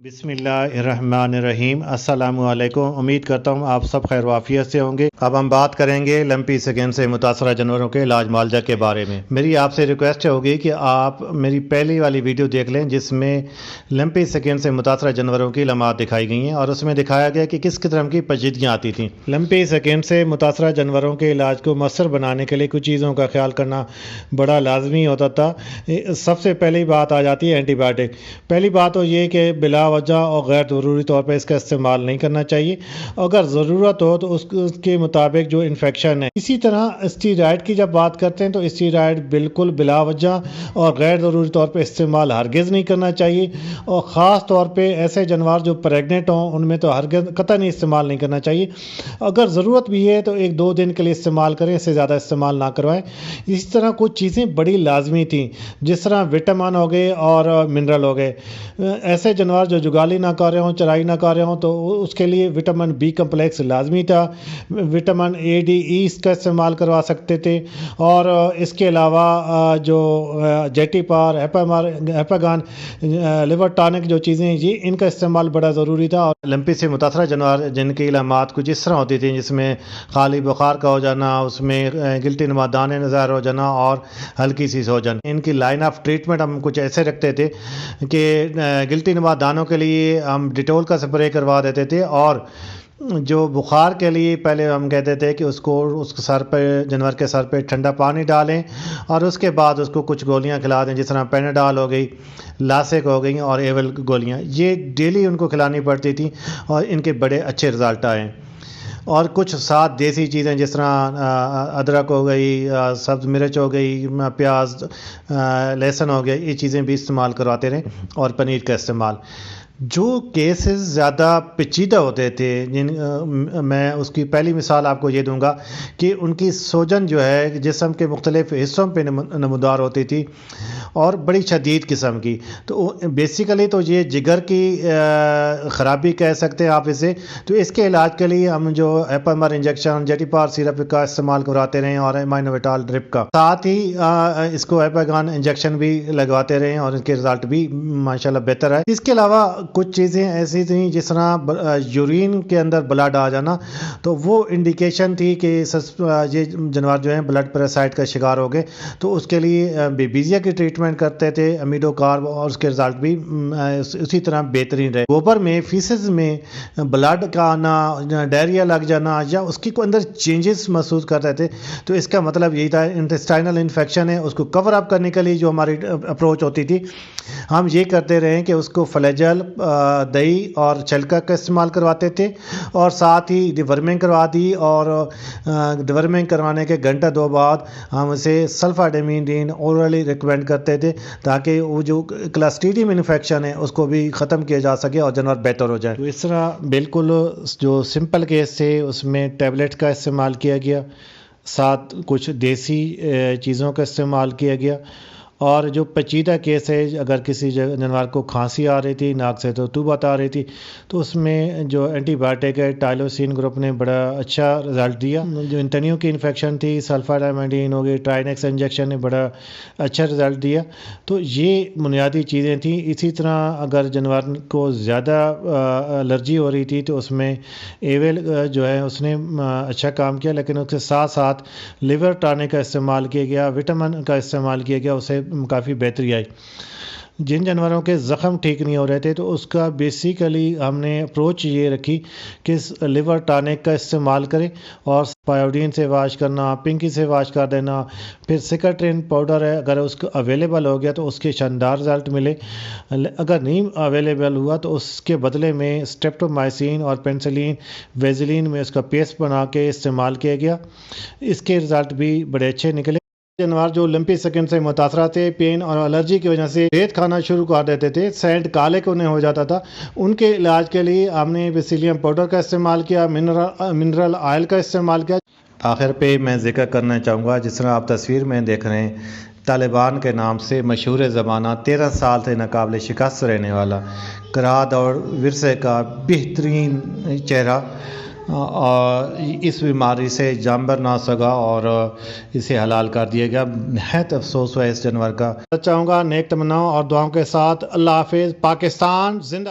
बिस्मिल्लाहिर्रहमानिर्रहीम। अस्सलामु अलैकुम। उम्मीद करता हूँ आप सब खैर वाफियत से होंगे। अब हम बात करेंगे लंपी स्किन से मुतासरा जानवरों के इलाज मुआलजा के बारे में। मेरी आपसे रिक्वेस्ट होगी कि आप मेरी पहली वाली वीडियो देख लें जिसमें लंपी स्किन से मुतासरा जानवरों की लमात दिखाई गई हैं और उसमें दिखाया गया कि किस किस्म की पेचीदगियाँ आती थीं। लंपी स्किन से मुतासरा जानवरों के इलाज को मौसर बनाने के लिए कुछ चीज़ों का ख्याल करना बड़ा लाजमी होता था। सबसे पहली बात आ जाती है एंटीबायोटिक। पहली बात तो ये कि बिला वजह और गैर ज़रूरी तौर पर इसका इस्तेमाल नहीं करना चाहिए। अगर ज़रूरत हो तो उसके मुताबिक जो इन्फेक्शन है। इसी तरह स्टीरॉयड की जब बात करते हैं तो स्टीरॉयड बिल्कुल बिला वजह और गैर ज़रूरी तौर पर इस्तेमाल हरगिज़ नहीं करना चाहिए। और ख़ास तौर पर ऐसे जानवर जो प्रेगनेंट हों उनमें तो हरगिज़ कतई इस्तेमाल नहीं करना चाहिए। अगर ज़रूरत भी है तो 1-2 दिन के लिए इस्तेमाल करें, इससे ज़्यादा इस्तेमाल ना करवाएं। इसी तरह कुछ चीज़ें बड़ी लाजमी थी जिस तरह विटामिन हो गए और मिनरल हो गए। ऐसे जानवर जो जुगाली ना कर रहे हों, चराई ना कर रहे हों तो उसके लिए विटामिन बी कम्प्लेक्स लाजमी था। विटामिन ए डी ई इसका इस्तेमाल करवा सकते थे। और इसके अलावा जो जेटीपार, हेपागान, लिवर टॉनिक जो चीज़ें जी इनका इस्तेमाल बड़ा ज़रूरी था। और लंपी से मुतासरा जानवर जिनकी इलामात कुछ इस तरह होती थी जिसमें खाली बुखार का हो जाना, उसमें गिल्टी नुमा दाने नज़र हो जाना और हल्की सी सूजन। इनकी लाइन ऑफ ट्रीटमेंट हम कुछ ऐसे रखते थे कि गिल्टी नुमा दानों के लिए हम डिटोल का स्प्रे करवा देते थे और जो बुखार के लिए पहले हम कहते थे कि उसके सर पे, जानवर के सर पे ठंडा पानी डालें और उसके बाद उसको कुछ गोलियां खिला दें जिस तरह पेनाडाल हो गई, लासेक हो गई और एवल गोलियां। ये डेली उनको खिलानी पड़ती थी और इनके बड़े अच्छे रिज़ल्ट आए। और कुछ साथ देसी चीज़ें जिस तरह अदरक हो गई, सब्ज़ मिर्च हो गई, प्याज, लहसुन हो गया, ये चीज़ें भी इस्तेमाल करवाते रहे। और पनीर का इस्तेमाल। जो केसेस ज़्यादा पेचीदा होते थे मैं उसकी पहली मिसाल आपको ये दूंगा कि उनकी सूजन जो है जिस्म के मुख्तलिफ हिस्सों पे नमूदार होती थी और बड़ी शदीद किस्म की। तो बेसिकली तो ये जिगर की ख़राबी कह सकते हैं आप इसे। तो इसके इलाज के लिए हम जो एपामर इंजेक्शन, जेटीपार सिरप का इस्तेमाल करवाते रहे और एमाइनोविटाल ड्रिप का, साथ ही इसको एपागान इंजेक्शन भी लगवाते रहे और इनके रिज़ल्ट भी माशाल्लाह बेहतर है। इसके अलावा कुछ चीज़ें ऐसी थी जिस तरह यूरिन के अंदर ब्लड आ जाना, तो वो इंडिकेशन थी कि ये जानवर जो हैं ब्लड पैरासाइट का शिकार हो गए। तो उसके लिए बेबीजिया की ट्रीटमेंट करते थे, अमीडो कार्ब, और उसके रिजल्ट भी उसी तरह बेहतरीन रहे। गोबर में, फीसेस में ब्लड का आना, डायरिया लग जाना या उसके अंदर चेंजेस महसूस कर रहे थे तो इसका मतलब यही था इंटेस्टाइनल इन्फेक्शन है। उसको कवर अप करने के लिए जो हमारी अप्रोच होती थी हम ये करते रहे कि उसको फ्लैजल, दही और छिलका का इस्तेमाल करवाते थे और साथ ही डिवर्मिंग करवा दी। और डिवर्मिंग करवाने के घंटा 2 बाद हम उसे सल्फाडेमिडीन ओरली रिकमेंड करते थे ताकि वो जो क्लस्ट्रीडियम इन्फेक्शन है उसको भी ख़त्म किया जा सके और जानवर बेहतर हो जाए। तो इस तरह बिल्कुल जो सिंपल केस थे उसमें टैबलेट का इस्तेमाल किया गया, साथ कुछ देसी चीज़ों का इस्तेमाल किया गया। और जो पेचीदा केस है, अगर किसी जानवर को खांसी आ रही थी, नाक से तो तुबत आ रही थी, तो उसमें जो एंटीबायोटिक है टाइलोसिन ग्रुप ने बड़ा अच्छा रिजल्ट दिया। जो इंतनियों की इन्फेक्शन थी, सल्फाडामाइडिन हो गई, ट्राइनेक्स इंजेक्शन ने बड़ा अच्छा रिजल्ट दिया। तो ये बुनियादी चीज़ें थी। इसी तरह अगर जानवर को ज़्यादा एलर्जी हो रही थी तो उसमें एवेल जो है उसने अच्छा काम किया, लेकिन उसके साथ साथ लिवर टॉनिक का इस्तेमाल किया गया, विटामिन का इस्तेमाल किया गया, उसे काफ़ी बेहतरी आई। जिन जानवरों के ज़ख़म ठीक नहीं हो रहे थे तो उसका बेसिकली हमने अप्रोच ये रखी कि लिवर टॉनिक का इस्तेमाल करें और पायोडीन से वाश करना, पिंकी से वाश कर देना। फिर सिकाट्रिन पाउडर है, अगर उसको अवेलेबल हो गया तो उसके शानदार रिजल्ट मिले। अगर नहीं अवेलेबल हुआ तो उसके बदले में स्ट्रेप्टोमाइसिन और पेनिसिलिन, वेजिलिन में उसका पेस्ट बना के इस्तेमाल किया गया। इसके रिज़ल्ट भी बड़े अच्छे निकले। जानवर जो लंपी स्किन से मुतासरा थे, पेन और एलर्जी की वजह से रेत खाना शुरू कर देते थे, सेंट काले को उन्हें हो जाता था, उनके इलाज के लिए हमने बेसिलियम पाउडर का इस्तेमाल किया, मिनरल ऑयल का इस्तेमाल किया। आखिर पे मैं जिक्र करना चाहूँगा, जिस तरह आप तस्वीर में देख रहे हैं, तालिबान के नाम से मशहूर ज़माना 13 साल से नाकाबिल शिकस्त रहने वाला कराद और विरसे का बेहतरीन चेहरा और इस बीमारी से जानवर ना सका और इसे हलाल कर दिया गया। नहायत अफसोस हुआ इस जानवर का। चाहूँगा नेक तमन्नाओं और दुआओं के साथ अल्लाह हाफिज़। पाकिस्तान जिंदा।